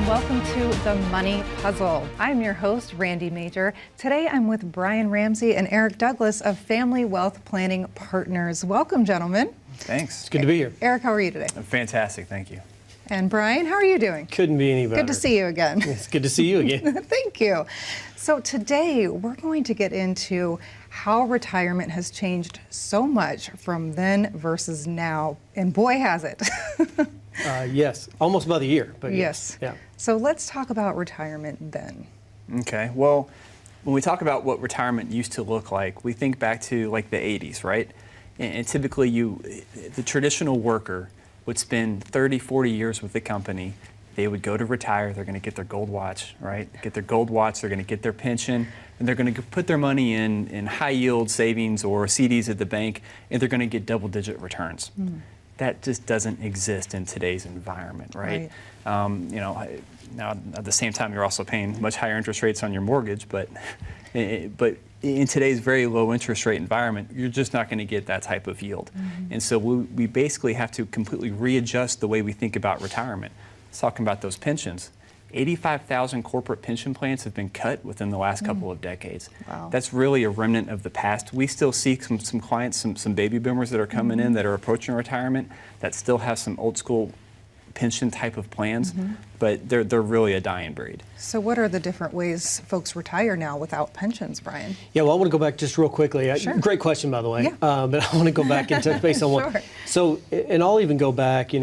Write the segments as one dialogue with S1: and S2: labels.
S1: Welcome to The Money Puzzle. I'm your host, Randy Major. Today I'm with Brian Ramsey and Eric Douglas of Family Wealth Planning Partners. Welcome, gentlemen.
S2: Thanks.
S3: It's good to be here.
S1: Eric, how are you today?
S2: Fantastic, thank you.
S1: And Brian, how are you doing?
S3: Couldn't be any better.
S1: Good to see you again.
S3: It's good to see you again.
S1: Thank you. So today we're going to get into how retirement has changed so much from then versus now, and boy has it.
S3: Yes, almost about a year. But
S1: yes.
S3: Yeah.
S1: So let's talk about retirement then.
S2: Okay, well, when we talk about what retirement used to look like, we think back to like the 80s, right? And typically the traditional worker would spend 30, 40 years with the company. They would go to retire, they're going to get their gold watch, right? Get their gold watch, they're going to get their pension, and they're going to put their money in high yield savings or CDs at the bank, and they're going to get double-digit returns. That just doesn't exist in today's environment, right? Now at the same time, you're also paying much higher interest rates on your mortgage, but in today's very low interest rate environment, you're just not going to get that type of yield. And so we basically have to completely readjust the way we think about retirement. Let's talk about those pensions. 85,000 corporate pension plans have been cut within the last couple of decades.
S1: Wow.
S2: That's really a remnant of the past. We still see some clients, some baby boomers that are coming in that are approaching retirement that still have some old school pension type of plans, but they're really a dying breed.
S1: So what are the different ways folks retire now without pensions, Brian?
S3: Yeah, well, I want to go back just real quickly.
S1: Sure.
S3: Great question, by the way.
S1: Yeah.
S3: But I want to go back and touch base on
S1: Sure.
S3: one. So, and I'll even go back,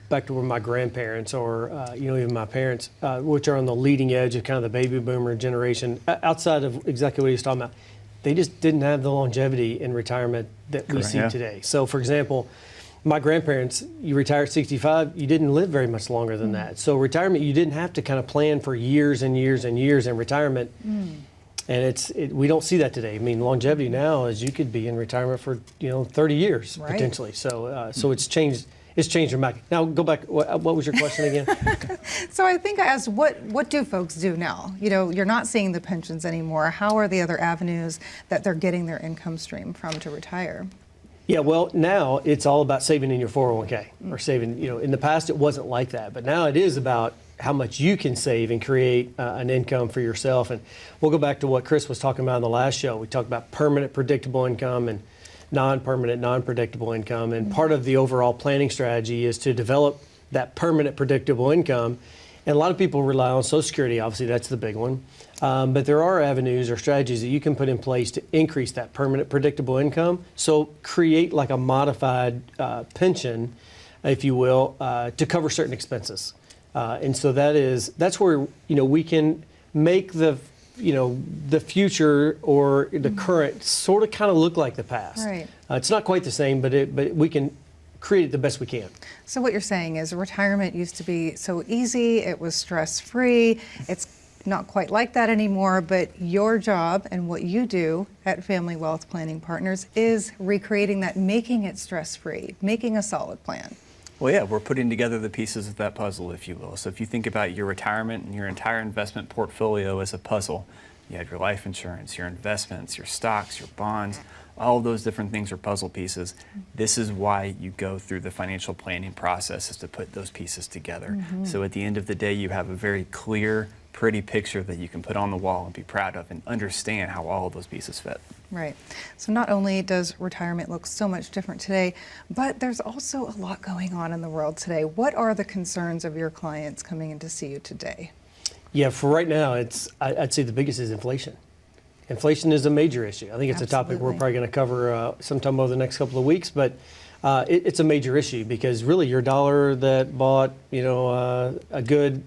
S3: back to where my grandparents or, even my parents, which are on the leading edge of kind of the baby boomer generation, outside of exactly what he's talking about, they just didn't have the longevity in retirement that we see today. So, for example, my grandparents, you retire at 65, you didn't live very much longer than that. So retirement, you didn't have to kind of plan for years and years and years in retirement. And we don't see that today. I mean, longevity now is you could be in retirement for 30 years potentially. So so it's changed. It's changed dramatically. Now go back. What was your question again?
S1: So I think I asked, what do folks do now? You're not seeing the pensions anymore. How are the other avenues that they're getting their income stream from to retire?
S3: Yeah, well, now it's all about saving in your 401k or saving, in the past it wasn't like that, but now it is about how much you can save and create an income for yourself. And we'll go back to what Chris was talking about in the last show. We talked about permanent predictable income and non-permanent, non-predictable income. And part of the overall planning strategy is to develop that permanent predictable income. And a lot of people rely on Social Security, obviously that's the big one. But there are avenues or strategies that you can put in place to increase that permanent predictable income. So create like a modified pension, if you will, to cover certain expenses. And so that's where we can make the future or the current sort of kind of look like the past.
S1: Right.
S3: It's not quite the same, but we can create it the best we can.
S1: So what you're saying is retirement used to be so easy, it was stress-free. It's not quite like that anymore, but your job and what you do at Family Wealth Planning Partners is recreating that, making it stress-free, making a solid plan.
S2: Well, yeah, we're putting together the pieces of that puzzle, if you will. So if you think about your retirement and your entire investment portfolio as a puzzle, you have your life insurance, your investments, your stocks, your bonds, all of those different things are puzzle pieces. This is why you go through the financial planning process, is to put those pieces together. So at the end of the day, you have a very clear, pretty picture that you can put on the wall and be proud of and understand how all of those pieces fit.
S1: Right. So not only does retirement look so much different today, but there's also a lot going on in the world today. What are the concerns of your clients coming in to see you today?
S3: Yeah, for right now, I'd say the biggest is inflation. Inflation is a major issue. I think it's a topic we're probably going to cover sometime over the next couple of weeks, but it's a major issue because really your dollar that bought, a good,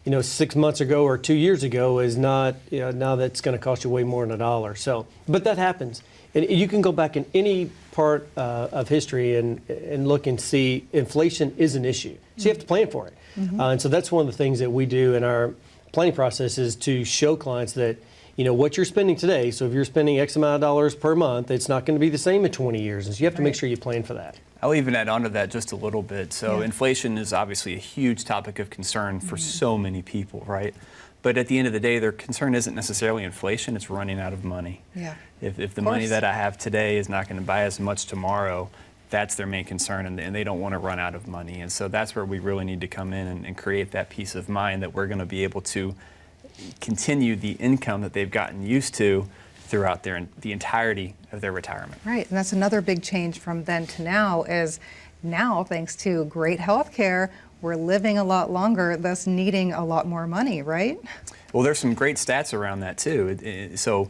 S3: 6 months ago or 2 years ago is not, now that's going to cost you way more than $1. So, but that happens. And you can go back in any part of history and look and see inflation is an issue. So you have to plan for it. And so that's one of the things that we do in our planning process is to show clients that what you're spending today. So if you're spending X amount of dollars per month, it's not going to be the same in 20 years. And so you have to make
S1: Right.
S3: sure you plan for that.
S2: I'll even add on to that just a little bit. So
S1: Yeah.
S2: inflation is obviously a huge topic of concern for so many people, right? But at the end of the day, their concern isn't necessarily inflation, it's running out of money.
S1: Yeah.
S2: If the
S1: Of
S2: money
S1: course.
S2: that I have today is not going to buy as much tomorrow, that's their main concern, and they don't want to run out of money. And so that's where we really need to come in and create that peace of mind that we're going to be able to continue the income that they've gotten used to throughout the entirety of their retirement.
S1: Right, and that's another big change from then to now is now, thanks to great health care, we're living a lot longer, thus needing a lot more money, right?
S2: Well, there's some great stats around that too. So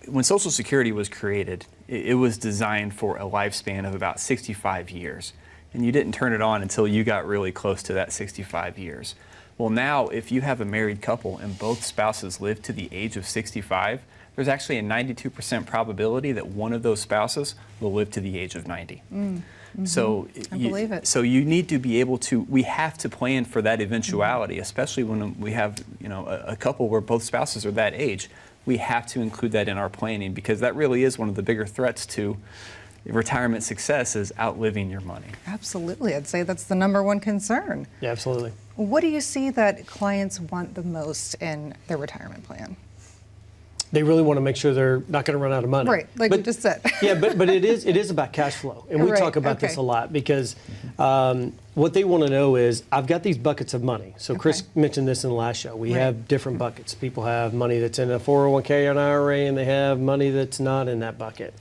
S2: when Social Security was created, it was designed for a lifespan of about 65 years. And you didn't turn it on until you got really close to that 65 years. Well, now, if you have a married couple and both spouses live to the age of 65, there's actually a 92% probability that one of those spouses will live to the age of 90. So
S1: I believe it.
S2: So you need to be able to, we have to plan for that eventuality, especially when we have, a couple where both spouses are that age. We have to include that in our planning because that really is one of the bigger threats to retirement success is outliving your money.
S1: Absolutely, I'd say that's the number one concern.
S3: Yeah, absolutely.
S1: What do you see that clients want the most in their retirement plan?
S3: They really want to make sure they're not going to run out of money.
S1: Right, like
S3: But-
S1: you just said.
S3: Yeah, but it is about cash flow, and we
S1: Right,
S3: talk about this
S1: okay.
S3: a lot because what they want to know is I've got these buckets of money. So Chris
S1: Okay.
S3: mentioned this in the last show. We
S1: Right.
S3: have different buckets. People have money that's in a 401k or an IRA, and they have money that's not in that bucket.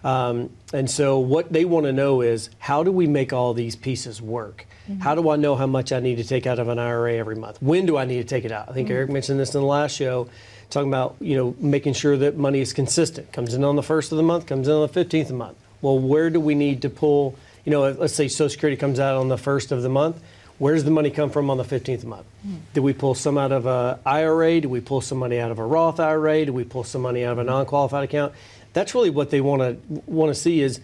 S3: And so what they want to know is how do we make all these pieces work? How do I know how much I need to take out of an IRA every month? When do I need to take it out? I think Eric mentioned this in the last show, talking about making sure that money is consistent. Comes in on the 1st of the month, comes in on the 15th of the month. Well, where do we need to pull? Let's say Social Security comes out on the 1st of the month. Where does the money come from on the 15th of the month? Do we pull some out of a IRA? Do we pull some money out of a Roth IRA? Do we pull some money out of a non-qualified account? That's really what they want to see is,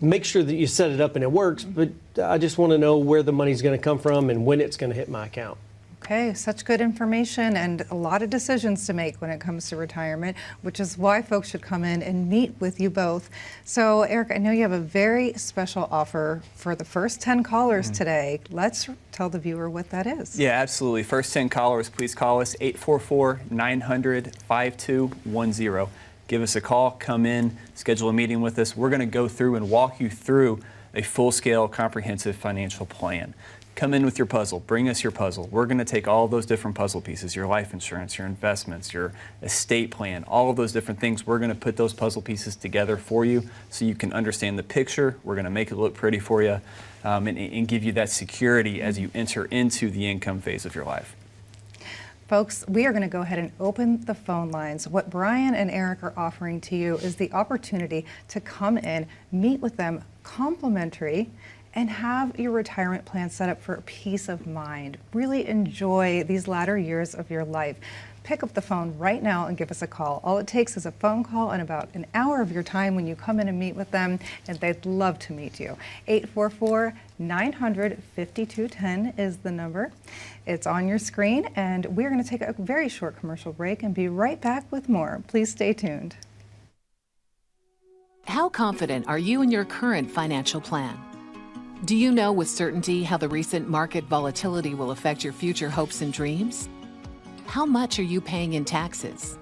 S3: make sure that you set it up and it works, but I just want to know where the money's going to come from and when it's going to hit my account.
S1: Okay, such good information and a lot of decisions to make when it comes to retirement, which is why folks should come in and meet with you both. So, Eric, I know you have a very special offer for the first 10 callers today. Let's tell the viewer what that is.
S2: Yeah, absolutely. First 10 callers, please call us 844-900-5210. Give us a call, come in, schedule a meeting with us. We're going to go through and walk you through a full-scale comprehensive financial plan. Come in with your puzzle, bring us your puzzle. We're going to take all of those different puzzle pieces, your life insurance, your investments, your estate plan, all of those different things. We're going to put those puzzle pieces together for you so you can understand the picture. We're going to make it look pretty for you and give you that security as you enter into the income phase of your life.
S1: Folks, we are going to go ahead and open the phone lines. What Brian and Eric are offering to you is the opportunity to come in, meet with them complimentary, and have your retirement plan set up for peace of mind. Really enjoy these latter years of your life. Pick up the phone right now and give us a call. All it takes is a phone call and about an hour of your time when you come in and meet with them, and they'd love to meet you. 844-900-5210 is the number. It's on your screen, and we're going to take a very short commercial break and be right back with more. Please stay tuned.
S4: How confident are you in your current financial plan? Do you know with certainty how the recent market volatility will affect your future hopes and dreams? How much are you paying in taxes?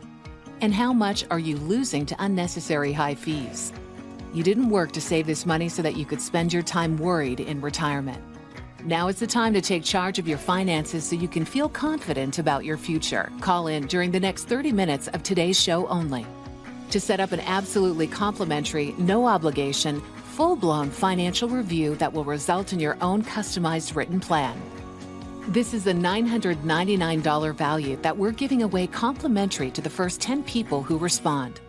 S4: And how much are you losing to unnecessary high fees? You didn't work to save this money so that you could spend your time worried in retirement. Now is the time to take charge of your finances so you can feel confident about your future. Call in during the next 30 minutes of today's show only to set up an absolutely complimentary, no obligation, full-blown financial review that will result in your own customized written plan. This is a $999 value that we're giving away complimentary to the first 10 people who respond.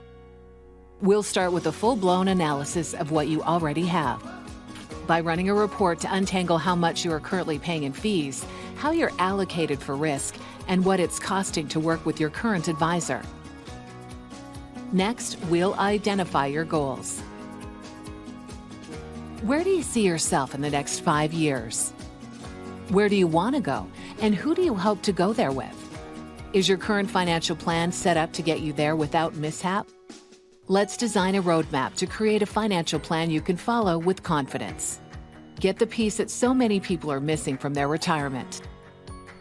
S4: We'll start with a full-blown analysis of what you already have. By running a report to untangle how much you are currently paying in fees, how you're allocated for risk, and what it's costing to work with your current advisor. Next, we'll identify your goals. Where do you see yourself in the next 5 years? Where do you want to go, and who do you hope to go there with? Is your current financial plan set up to get you there without mishap? Let's design a roadmap to create a financial plan you can follow with confidence. Get the piece that so many people are missing from their retirement.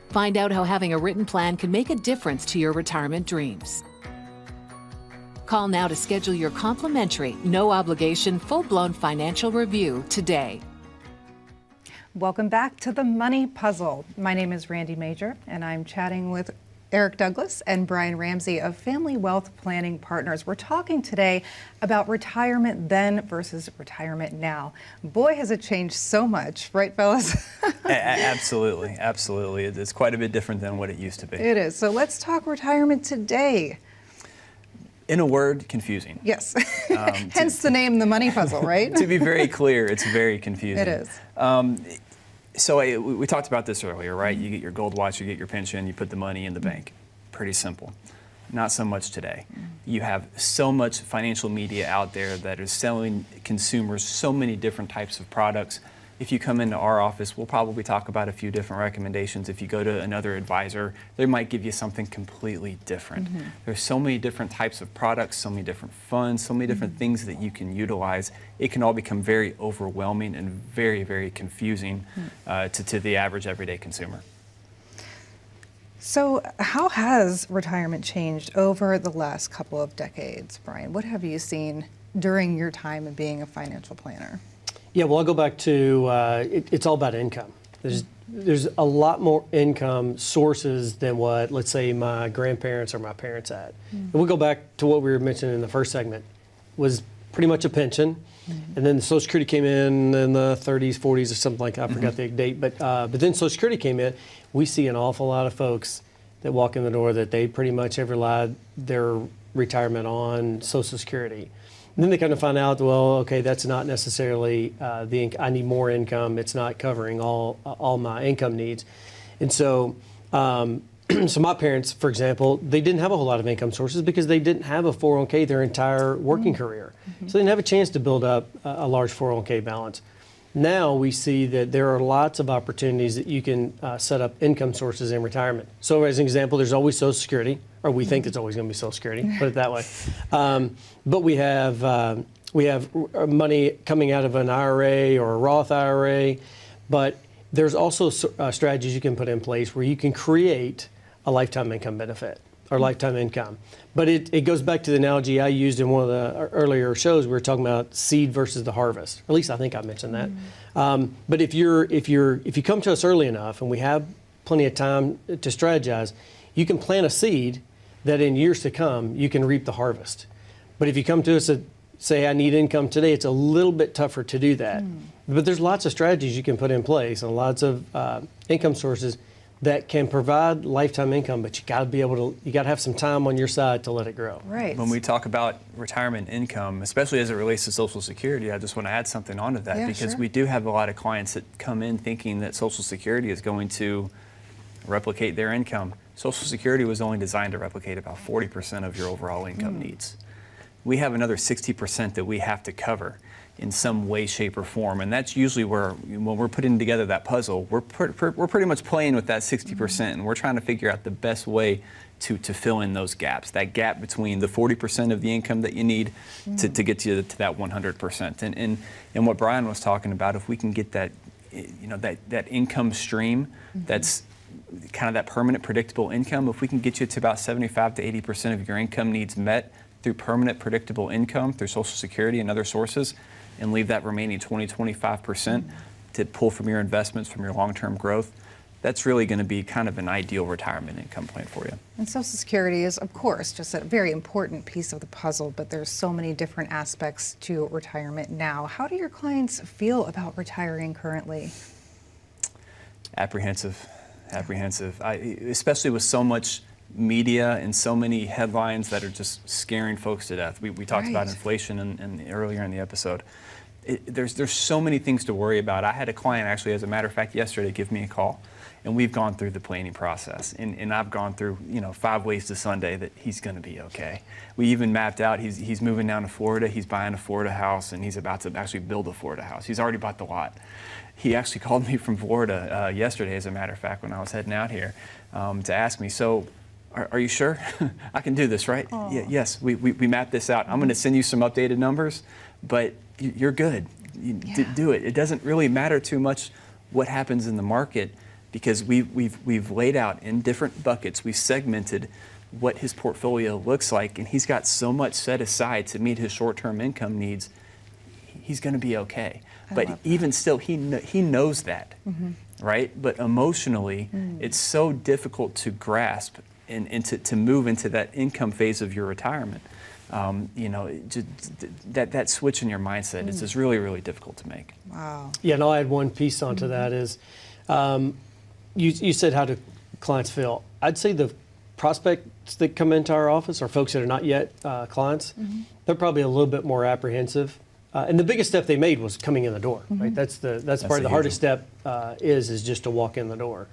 S4: Find out how having a written plan can make a difference to your retirement dreams. Call now to schedule your complimentary, no obligation, full-blown financial review today.
S1: Welcome back to the Money Puzzle. My name is Randy Major, and I'm chatting with Eric Douglas and Brian Ramsey of Family Wealth Planning Partners. We're talking today about retirement then versus retirement now. Boy, has it changed so much, right, fellas?
S2: Absolutely, absolutely. It's quite a bit different than what it used to be.
S1: It is. So let's talk retirement today.
S2: In a word, confusing.
S1: Yes. Hence the name, The Money Puzzle, right?
S2: To be very clear, it's very confusing.
S1: It is.
S2: So we talked about this earlier, right? You get your gold watch, you get your pension, you put the money in the bank. Pretty simple. Not so much today. You have so much financial media out there that is selling consumers so many different types of products. If you come into our office, we'll probably talk about a few different recommendations. If you go to another advisor, they might give you something completely different. There's so many different types of products, so many different funds, so many different things that you can utilize. It can all become very overwhelming and very, very confusing to the average everyday consumer.
S1: So how has retirement changed over the last couple of decades, Brian? What have you seen during your time of being a financial planner?
S3: Yeah, well, I'll go back to it's all about income. There's a lot more income sources than what, let's say, my grandparents or my parents had. And we'll go back to what we were mentioning in the first segment, was pretty much a pension. And then the Social Security came in the 30s, 40s, or something like that. I forgot the date. But then Social Security came in. We see an awful lot of folks that walk in the door that they pretty much have relied their retirement on Social Security. And then they kind of find out, well, okay, that's not necessarily I need more income. It's not covering all my income needs. And so, so my parents, for example, they didn't have a whole lot of income sources because they didn't have a 401k their entire working career. So they didn't have a chance to build up a large 401k balance. Now we see that there are lots of opportunities that you can set up income sources in retirement. So as an example, there's always Social Security, or we think it's always going to be Social Security, put it that way. But we have money coming out of an IRA or a Roth IRA, but there's also strategies you can put in place where you can create a lifetime income benefit or lifetime income. But it goes back to the analogy I used in one of the earlier shows. We were talking about seed versus the harvest. Or at least I think I mentioned that. But if you come to us early enough and we have plenty of time to strategize, you can plant a seed that in years to come you can reap the harvest. But if you come to us and say, I need income today, it's a little bit tougher to do that. But there's lots of strategies you can put in place and lots of income sources that can provide lifetime income, but you got to have some time on your side to let it grow.
S1: Right.
S2: When we talk about retirement income, especially as it relates to Social Security, I just want to add something onto that because we do have a lot of clients that come in thinking that Social Security is going to replicate their income. Social Security was only designed to replicate about 40% of your overall income needs. We have another 60% that we have to cover in some way, shape, or form. And that's usually where, when we're putting together that puzzle, we're pretty much playing with that 60%, and we're trying to figure out the best way to fill in those gaps, that gap between the 40% of the income that you need to get you to that 100%. And what Brian was talking about, if we can get that, that income stream, that's kind of that permanent, predictable income, if we can get you to about 75 to 80% of your income needs met through permanent, predictable income, through Social Security and other sources, and leave that remaining 25% to pull from your investments, from your long-term growth, that's really going to be kind of an ideal retirement income plan for you.
S1: And Social Security is, of course, just a very important piece of the puzzle, but there's so many different aspects to retirement now. How do your clients feel about retiring currently?
S2: Apprehensive. Especially with so much media and so many headlines that are just scaring folks to death. We talked about inflation earlier in the episode. There's so many things to worry about. I had a client actually, as a matter of fact, yesterday give me a call, and we've gone through the planning process. And I've gone through 5 ways to Sunday that he's going to be okay. We even mapped out he's moving down to Florida. He's buying a Florida house, and he's about to actually build a Florida house. He's already bought the lot. He actually called me from Florida yesterday, as a matter of fact, when I was heading out here to ask me, so are you sure? I can do this, right? Yeah, yes, we mapped this out. I'm going to send you some updated numbers, but you're good. Do it. It doesn't really matter too much what happens in the market, because we've laid out in different buckets. We've segmented what his portfolio looks like, and he's got so much set aside to meet his short-term income needs. He's going to be okay. But even still, he knows that, right? But emotionally, it's so difficult to grasp and to move into that income phase of your retirement. That switch in your mindset is just really, really difficult to make.
S1: Wow.
S3: Yeah, and I'll add one piece onto that is, you said how do clients feel? I'd say the prospects that come into our office are folks that are not yet clients. They're probably a little bit more apprehensive. And the biggest step they made was coming in the door, right? That's part of the hardest step is just to walk in the door.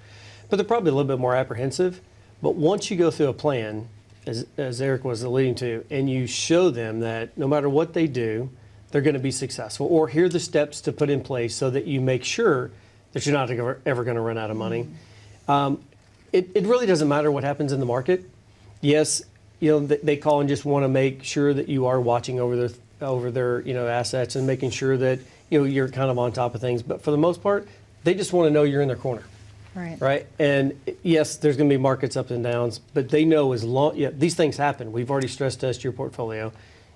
S3: But they're probably a little bit more apprehensive. But once you go through a plan, as Eric was alluding to, and you show them that no matter what they do, they're going to be successful, or here are the steps to put in place so that you make sure that you're not ever going to run out of money. It really doesn't matter what happens in the market. Yes, they call and just want to make sure that you are watching over their assets and making sure that you're kind of on top of things. But for the most part, they just want to know you're in their corner. Right. And yes, there's going to be markets ups and downs, but they know these things happen. We've already stress tested your portfolio.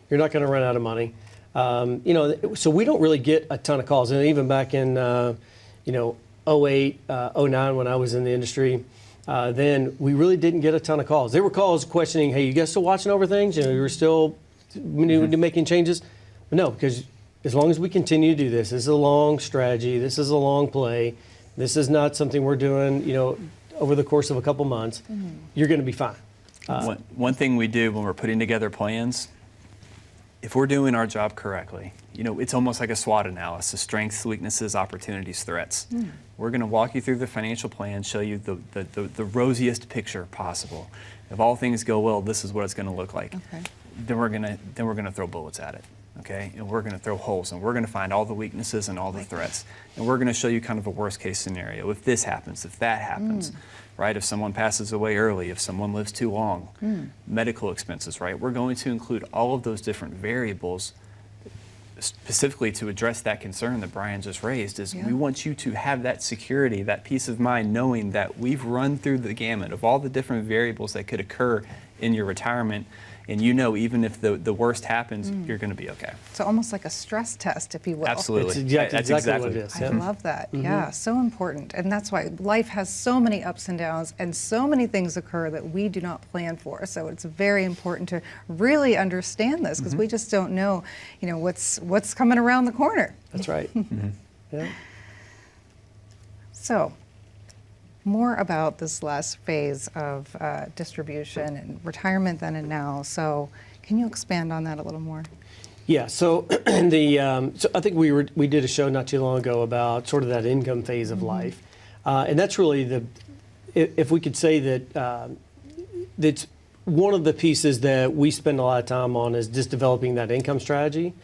S3: You're not going to run out of money. So we don't really get a ton of calls. And even back in 08, 09 when I was in the industry, then we really didn't get a ton of calls. There were calls questioning, hey, you guys still watching over things? You were still making changes? But no, because as long as we continue to do this is a long strategy. This is a long play. This is not something we're doing, over the course of a couple months. You're going to be fine.
S2: One thing we do when we're putting together plans, if we're doing our job correctly, it's almost like a SWOT analysis: strengths, weaknesses, opportunities, threats. We're going to walk you through the financial plan, show you the rosiest picture possible. If all things go well, this is what it's going to look like.
S1: Okay.
S2: Then we're going to throw bullets at it. Okay, and we're going to throw holes, and we're going to find all the weaknesses and all the threats, and we're going to show you kind of a worst case scenario. If this happens, if that happens, right? If someone passes away early, if someone lives too long, medical expenses, right? We're going to include all of those different variables specifically to address that concern that Brian just raised. We want you to have that security, that peace of mind, knowing that we've run through the gamut of all the different variables that could occur in your retirement. And even if the worst happens, you're going to be okay.
S1: So almost like a stress test, if you will.
S2: Absolutely.
S3: That's exactly what it is.
S1: I love that. Yeah, so important. And that's why life has so many ups and downs, and so many things occur that we do not plan for. So it's very important to really understand this, because we just don't know, what's coming around the corner.
S3: That's right. Yeah.
S1: So, more about this last phase of distribution and retirement then and now. So can you expand on that a little more?
S3: Yeah, so so I think we did a show not too long ago about sort of that income phase of life. And that's really if we could say that that's one of the pieces that we spend a lot of time on is just developing that income strategy.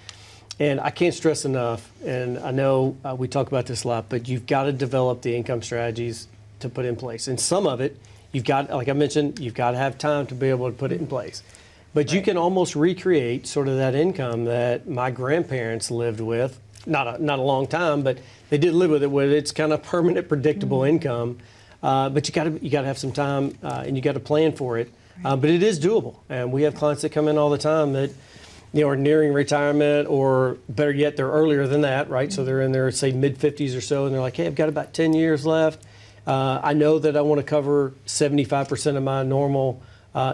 S3: And I can't stress enough, and I know we talk about this a lot, but you've got to develop the income strategies to put in place. And some of it, you've got, like I mentioned, you've got to have time to be able to put it in place. But you can almost recreate sort of that income that my grandparents lived with. Not a long time, but they did live with it. Where it's kind of permanent, predictable income. But you got to have some time, and you got to plan for it. But it is doable. And we have clients that come in all the time that are nearing retirement, or better yet, they're earlier than that, right? So they're in their, say, mid-50s or so, and they're like, hey, I've got about 10 years left. I know that I want to cover 75% of my normal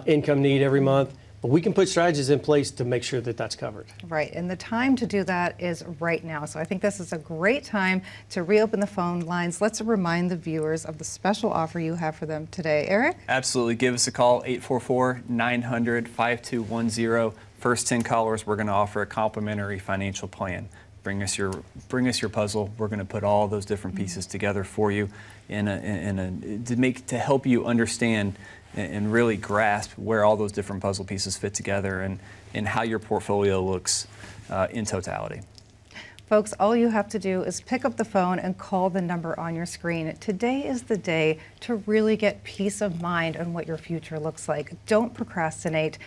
S3: income need every month, but we can put strategies in place to make sure that that's covered.
S1: Right, and the time to do that is right now. So I think this is a great time to reopen the phone lines. Let's remind the viewers of the special offer you have for them today. Eric?
S2: Absolutely. Give us a call, 844-900-5210. First 10 callers, we're going to offer a complimentary financial plan. Bring us your puzzle. We're going to put all those different pieces together for you to help you understand and really grasp where all those different puzzle pieces fit together and how your portfolio looks in totality.
S1: Folks, all you have to do is pick up the phone and call the number on your screen. Today is the day to really get peace of mind on what your future looks like. Don't procrastinate.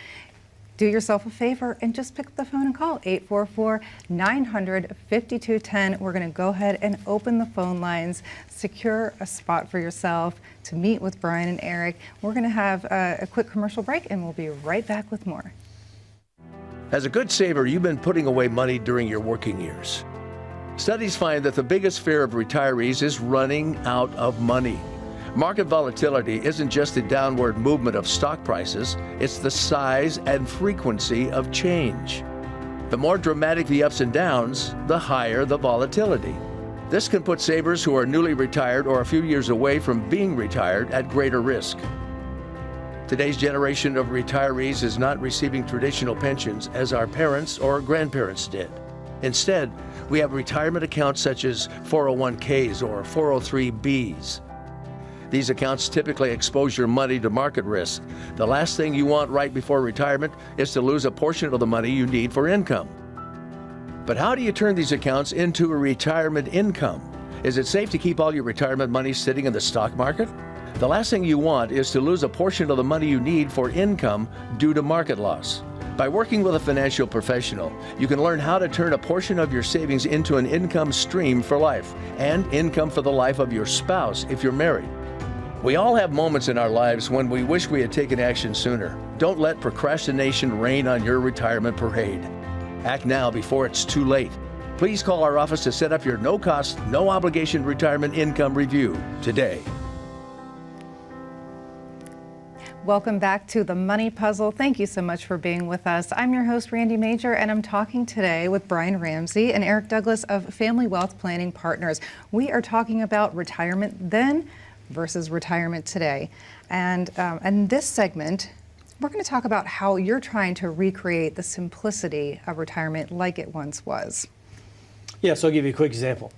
S1: Do yourself a favor and just pick up the phone and call 844-900-5210. We're going to go ahead and open the phone lines, secure a spot for yourself to meet with Brian and Eric. We're going to have a quick commercial break and we'll be right back with more.
S5: As a good saver, you've been putting away money during your working years. Studies find that the biggest fear of retirees is running out of money. Market volatility isn't just the downward movement of stock prices, it's the size and frequency of change. The more dramatic the ups and downs, the higher the volatility. This can put savers who are newly retired or a few years away from being retired at greater risk. Today's generation of retirees is not receiving traditional pensions as our parents or grandparents did. Instead, we have retirement accounts such as 401ks or 403bs. These accounts typically expose your money to market risk. The last thing you want right before retirement is to lose a portion of the money you need for income. But how do you turn these accounts into a retirement income? Is it safe to keep all your retirement money sitting in the stock market? The last thing you want is to lose a portion of the money you need for income due to market loss. By working with a financial professional, you can learn how to turn a portion of your savings into an income stream for life and income for the life of your spouse if you're married. We all have moments in our lives when we wish we had taken action sooner. Don't let procrastination reign on your retirement parade. Act now before it's too late. Please call our office to set up your no-cost, no-obligation retirement income review today.
S1: Welcome back to The Money Puzzle. Thank you so much for being with us. I'm your host, Randy Major, and I'm talking today with Brian Ramsey and Eric Douglas of Family Wealth Planning Partners. We are talking about retirement then versus retirement today. And in this segment, we're going to talk about how you're trying to recreate the simplicity of retirement like it once was.
S3: Yeah, so I'll give you a quick example.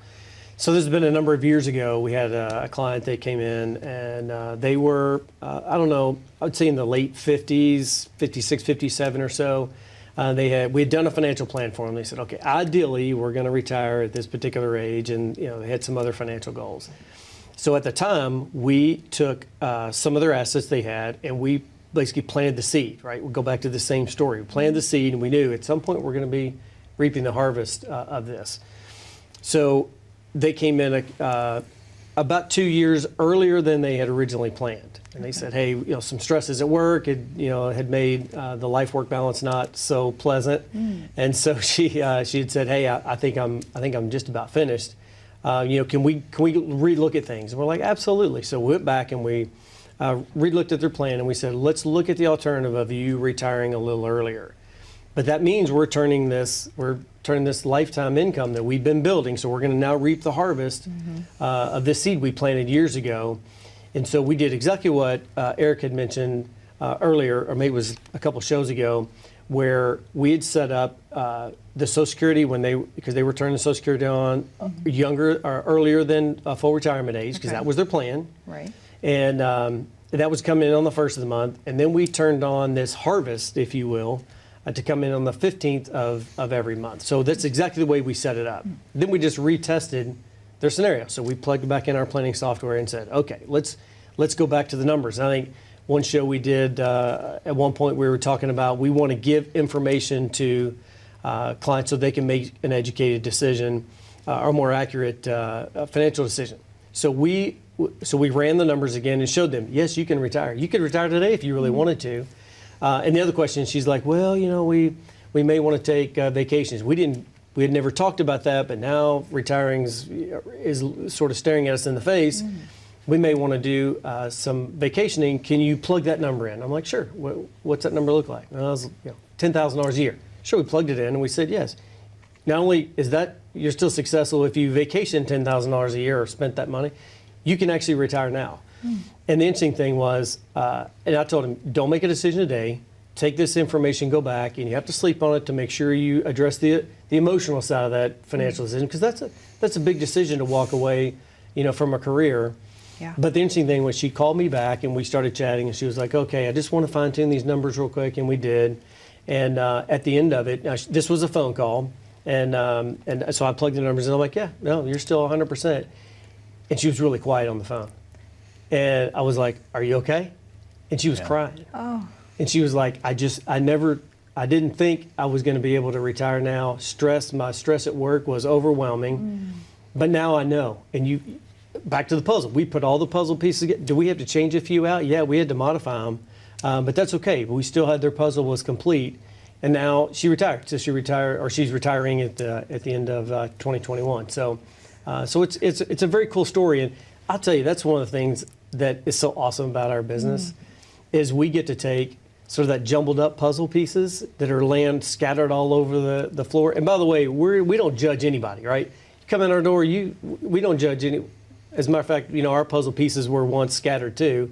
S3: So this has been a number of years ago. We had a client that came in and they were, I don't know, I would say in the late 50s, 56, 57 or so. We had done a financial plan for them. They said, okay, ideally we're going to retire at this particular age, and they had some other financial goals. So at the time, we took some of their assets they had and we basically planted the seed, right? We'll go back to the same story. We planted the seed and we knew at some point we're going to be reaping the harvest of this. So they came in about 2 years earlier than they had originally planned. And they said, hey, some stresses at work had made the life-work balance not so pleasant. And so she had said, hey, I think I'm just about finished. Can we relook at things? And we're like, absolutely. So we went back and we relooked at their plan and we said, let's look at the alternative of you retiring a little earlier. But that means we're turning this lifetime income that we've been building. So we're going to now reap the harvest of this seed we planted years ago. And so we did exactly what Eric had mentioned earlier, or maybe it was a couple shows ago, where we had set up the Social Security because they were turning the Social Security on younger or earlier than full retirement age, because that was their plan.
S1: Right.
S3: And that was coming in on the 1st of the month. And then we turned on this harvest, if you will, to come in on the 15th of every month. So that's exactly the way we set it up. Then we just retested their scenario. So we plugged it back in our planning software and said, okay, let's go back to the numbers. And I think one show we did, at one point we were talking about we want to give information to clients so they can make an educated decision or more accurate financial decision. So we ran the numbers again and showed them, yes, you can retire. You could retire today if you really wanted to. And the other question, she's like, well, we may want to take vacations. We had never talked about that, but now retiring is sort of staring at us in the face. We may want to do some vacationing. Can you plug that number in? I'm like, sure. What's that number look like? Well, it was $10,000 a year. Sure, we plugged it in and we said yes. Not only is that you're still successful if you vacation $10,000 a year or spent that money, you can actually retire now. And the interesting thing was, and I told him, don't make a decision today. Take this information, go back, and you have to sleep on it to make sure you address the emotional side of that financial decision, because that's a big decision to walk away, from a career.
S1: Yeah.
S3: But the interesting thing was she called me back and we started chatting, and she was like, okay, I just want to fine tune these numbers real quick, and we did. And at the end of it, now this was a phone call, And so I plugged the numbers in. I'm like, yeah, no, you're still 100%. And she was really quiet on the phone. And I was like, are you okay? And she was crying.
S1: Oh.
S3: And she was like, I didn't think I was going to be able to retire now. My stress at work was overwhelming. But now I know. And back to the puzzle. We put all the puzzle pieces together. Do we have to change a few out? Yeah, we had to modify them. But that's okay. We still had their puzzle was complete. And now she retired. So she's retiring at the end of 2021. So it's a very cool story. And I'll tell you, that's one of the things that is so awesome about our business is we get to take sort of that jumbled up puzzle pieces that are scattered all over the floor. And by the way, we don't judge anybody, right? You come in our door, we don't judge any. As a matter of fact, our puzzle pieces were once scattered too.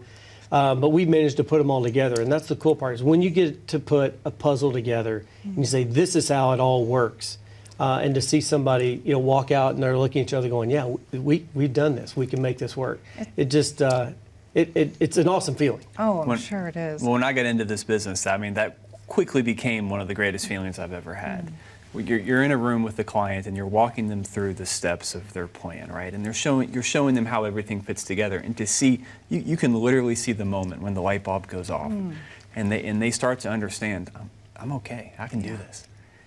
S3: But we managed to put them all together. And that's the cool part is when you get to put a puzzle together and you say, this is how it all works. And to see somebody, walk out and they're looking at each other going, yeah, we've done this. We can make this work. It just, it's an awesome feeling.
S1: Oh, I'm sure it is.
S2: Well, when I got into this business, I mean, that quickly became one of the greatest feelings I've ever had. You're in a room with the client and you're walking them through the steps of their plan, right? And you're showing them how everything fits together. And to see, you can literally see the moment when the light bulb goes off, and they start to understand, I'm okay, I can do this.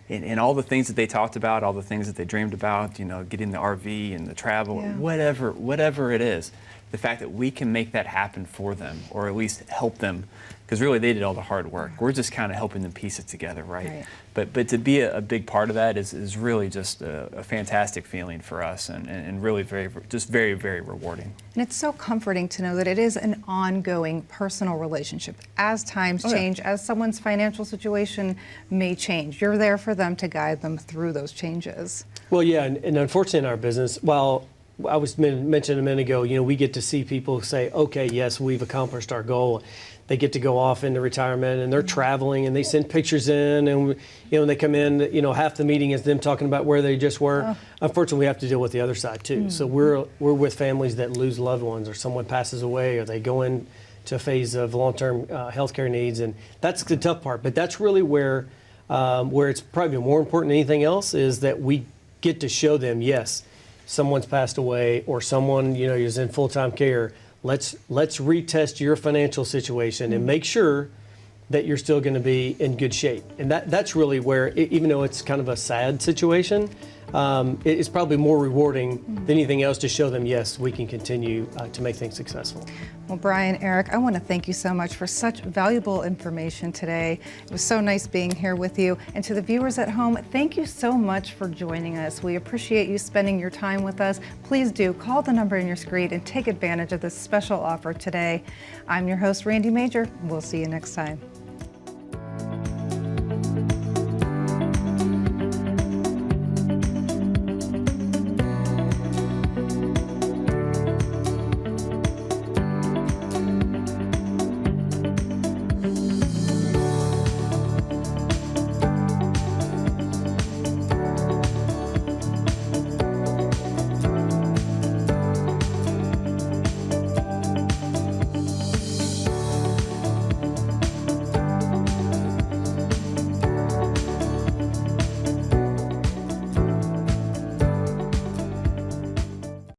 S2: And all the things that they talked about, all the things that they dreamed about, getting the RV and the travel, whatever it is, the fact that we can make that happen for them, or at least help them, because really they did all the hard work. We're just kind of helping them piece it together, right? But to be a big part of that is really just a fantastic feeling for us, and really very, very rewarding.
S1: And it's so comforting to know that it is an ongoing personal relationship. As times change, as someone's financial situation may change, you're there for them to guide them through those changes.
S3: Well, yeah, and unfortunately in our business, while I was mentioning a minute ago, we get to see people say, okay, yes, we've accomplished our goal. They get to go off into retirement and they're traveling and they send pictures in, and when they come in, half the meeting is them talking about where they just were. Unfortunately, we have to deal with the other side too. So we're with families that lose loved ones, or someone passes away, or they go into a phase of long-term healthcare needs, and that's the tough part. But that's really where it's probably more important than anything else, is that we get to show them, yes, someone's passed away, or someone is in full-time care. Let's retest your financial situation and make sure that you're still going to be in good shape. And that's really where, even though it's kind of a sad situation, it's probably more rewarding than anything else to show them, yes, we can continue to make things successful.
S1: Well, Brian, Eric, I want to thank you so much for such valuable information today. It was so nice being here with you. And to the viewers at home, thank you so much for joining us. We appreciate you spending your time with us. Please do call the number in your screen and take advantage of this special offer today. I'm your host, Randy Major. We'll see you next time.